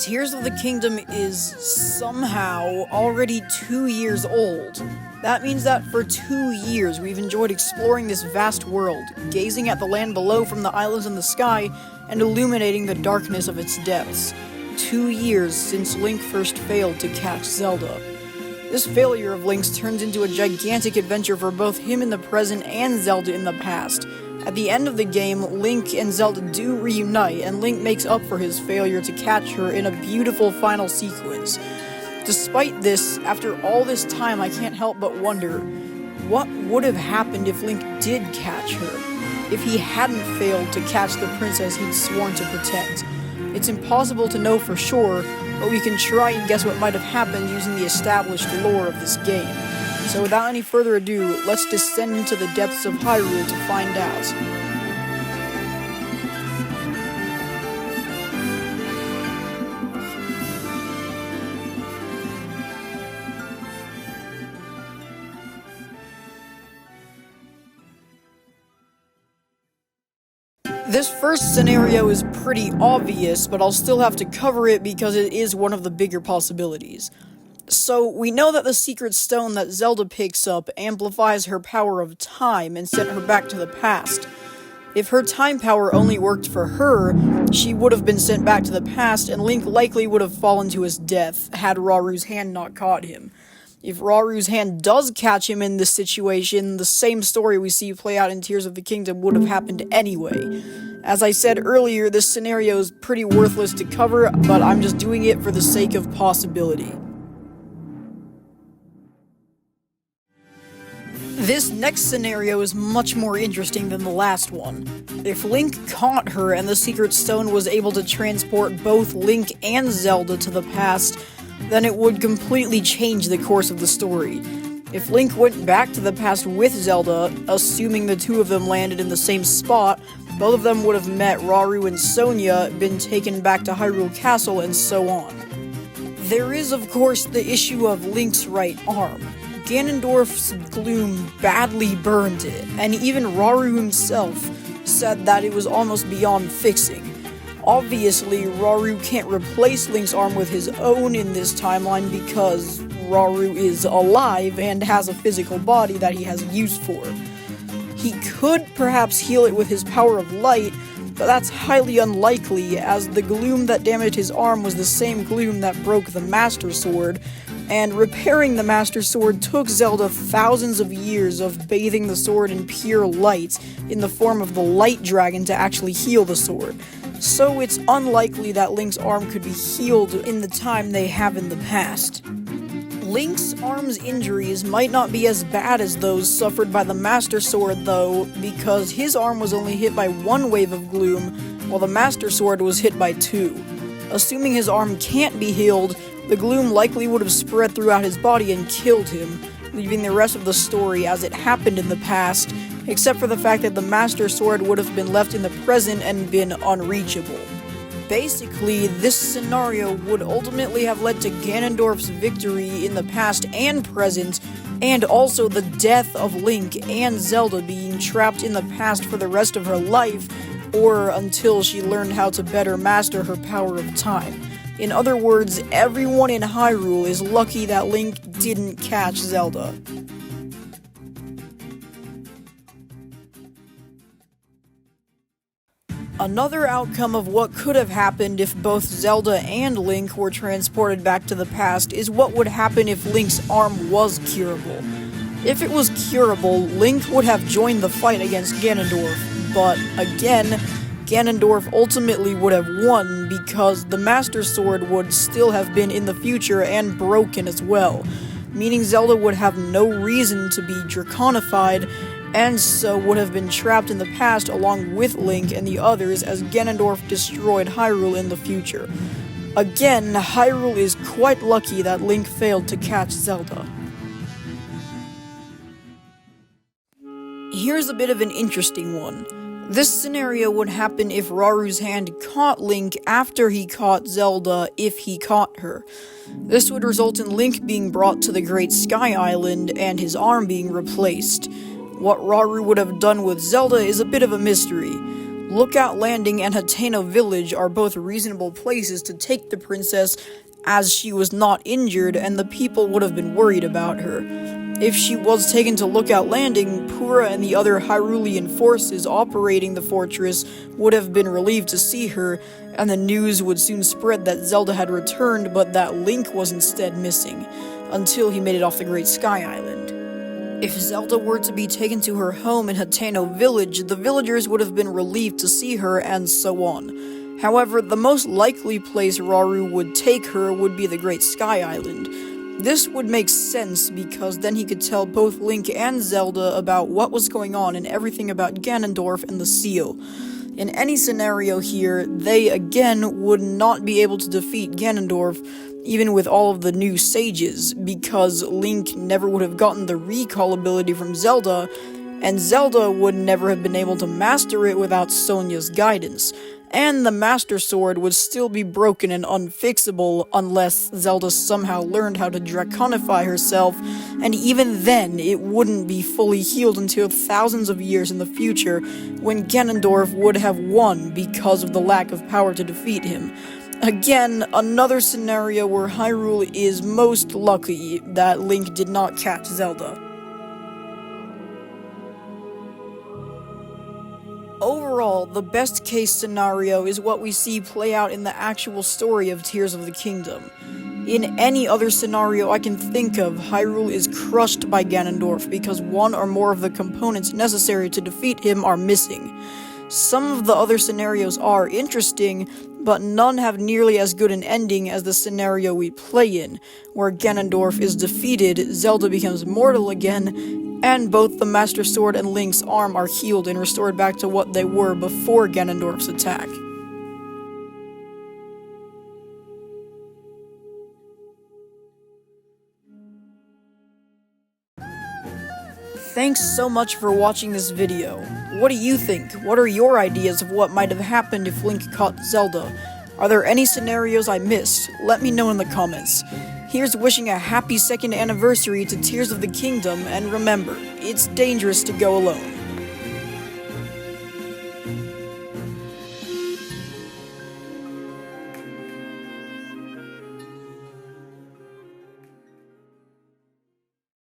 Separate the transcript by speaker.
Speaker 1: Tears of the Kingdom is somehow already 2 years old. That means that for 2 years we've enjoyed exploring this vast world, gazing at the land below from the islands in the sky, and illuminating the darkness of its depths. 2 years since Link first failed to catch Zelda. This failure of Link's turns into a gigantic adventure for both him in the present and Zelda in the past. At the end of the game, Link and Zelda do reunite, and Link makes up for his failure to catch her in a beautiful final sequence. Despite this, after all this time, I can't help but wonder, what would have happened if Link did catch her? If he hadn't failed to catch the princess he'd sworn to protect? It's impossible to know for sure, but we can try and guess what might have happened using the established lore of this game. So without any further ado, let's descend into the depths of Hyrule to find out. This first scenario is pretty obvious, but I'll still have to cover it because it is one of the bigger possibilities. So, we know that the secret stone that Zelda picks up amplifies her power of time and sent her back to the past. If her time power only worked for her, she would have been sent back to the past, and Link likely would have fallen to his death had Raru's hand not caught him. If Raru's hand does catch him in this situation, the same story we see play out in Tears of the Kingdom would have happened anyway. As I said earlier, this scenario is pretty worthless to cover, but I'm just doing it for the sake of possibility. This next scenario is much more interesting than the last one. If Link caught her and the Secret Stone was able to transport both Link and Zelda to the past, then it would completely change the course of the story. If Link went back to the past with Zelda, assuming the two of them landed in the same spot, both of them would have met Raru and Sonia, been taken back to Hyrule Castle, and so on. There is, of course, the issue of Link's right arm. Ganondorf's gloom badly burned it, and even Raru himself said that it was almost beyond fixing. Obviously, Raru can't replace Link's arm with his own in this timeline because Raru is alive and has a physical body that he has use for. He could perhaps heal it with his power of light, but that's highly unlikely, as the gloom that damaged his arm was the same gloom that broke the Master Sword, and repairing the Master Sword took Zelda thousands of years of bathing the sword in pure light in the form of the Light Dragon to actually heal the sword. So it's unlikely that Link's arm could be healed in the time they have in the past. Link's arm's injuries might not be as bad as those suffered by the Master Sword though, because his arm was only hit by one wave of gloom, while the Master Sword was hit by two. Assuming his arm can't be healed, the gloom likely would have spread throughout his body and killed him, leaving the rest of the story as it happened in the past, except for the fact that the Master Sword would have been left in the present and been unreachable. Basically, this scenario would ultimately have led to Ganondorf's victory in the past and present, and also the death of Link and Zelda being trapped in the past for the rest of her life, or until she learned how to better master her power of time. In other words, everyone in Hyrule is lucky that Link didn't catch Zelda. Another outcome of what could have happened if both Zelda and Link were transported back to the past is what would happen if Link's arm was curable. If it was curable, Link would have joined the fight against Ganondorf, but again, Ganondorf ultimately would have won because the Master Sword would still have been in the future and broken as well, meaning Zelda would have no reason to be draconified, and so would have been trapped in the past along with Link and the others as Ganondorf destroyed Hyrule in the future. Again, Hyrule is quite lucky that Link failed to catch Zelda. Here's a bit of an interesting one. This scenario would happen if Raru's hand caught Link after he caught Zelda, if he caught her. This would result in Link being brought to the Great Sky Island and his arm being replaced. What Raru would have done with Zelda is a bit of a mystery. Lookout Landing and Hateno Village are both reasonable places to take the princess, as she was not injured and the people would have been worried about her. If she was taken to Lookout Landing, Pura and the other Hyrulean forces operating the fortress would have been relieved to see her, and the news would soon spread that Zelda had returned but that Link was instead missing, until he made it off the Great Sky Island. If Zelda were to be taken to her home in Hateno Village, the villagers would have been relieved to see her, and so on. However, the most likely place Rauru would take her would be the Great Sky Island. This would make sense because then he could tell both Link and Zelda about what was going on and everything about Ganondorf and the seal. In any scenario here, they again would not be able to defeat Ganondorf, even with all of the new sages, because Link never would have gotten the recall ability from Zelda, and Zelda would never have been able to master it without Sonia's guidance. And the Master Sword would still be broken and unfixable unless Zelda somehow learned how to Draconify herself, and even then it wouldn't be fully healed until thousands of years in the future, when Ganondorf would have won because of the lack of power to defeat him. Again, another scenario where Hyrule is most lucky that Link did not catch Zelda. Overall, the best case scenario is what we see play out in the actual story of Tears of the Kingdom. In any other scenario I can think of, Hyrule is crushed by Ganondorf because one or more of the components necessary to defeat him are missing. Some of the other scenarios are interesting, but none have nearly as good an ending as the scenario we play in, where Ganondorf is defeated, Zelda becomes mortal again, and both the Master Sword and Link's arm are healed and restored back to what they were before Ganondorf's attack. Thanks so much for watching this video. What do you think? What are your ideas of what might have happened if Link caught Zelda? Are there any scenarios I missed? Let me know in the comments. Here's wishing a happy 2nd anniversary to Tears of the Kingdom, and remember, it's dangerous to go alone.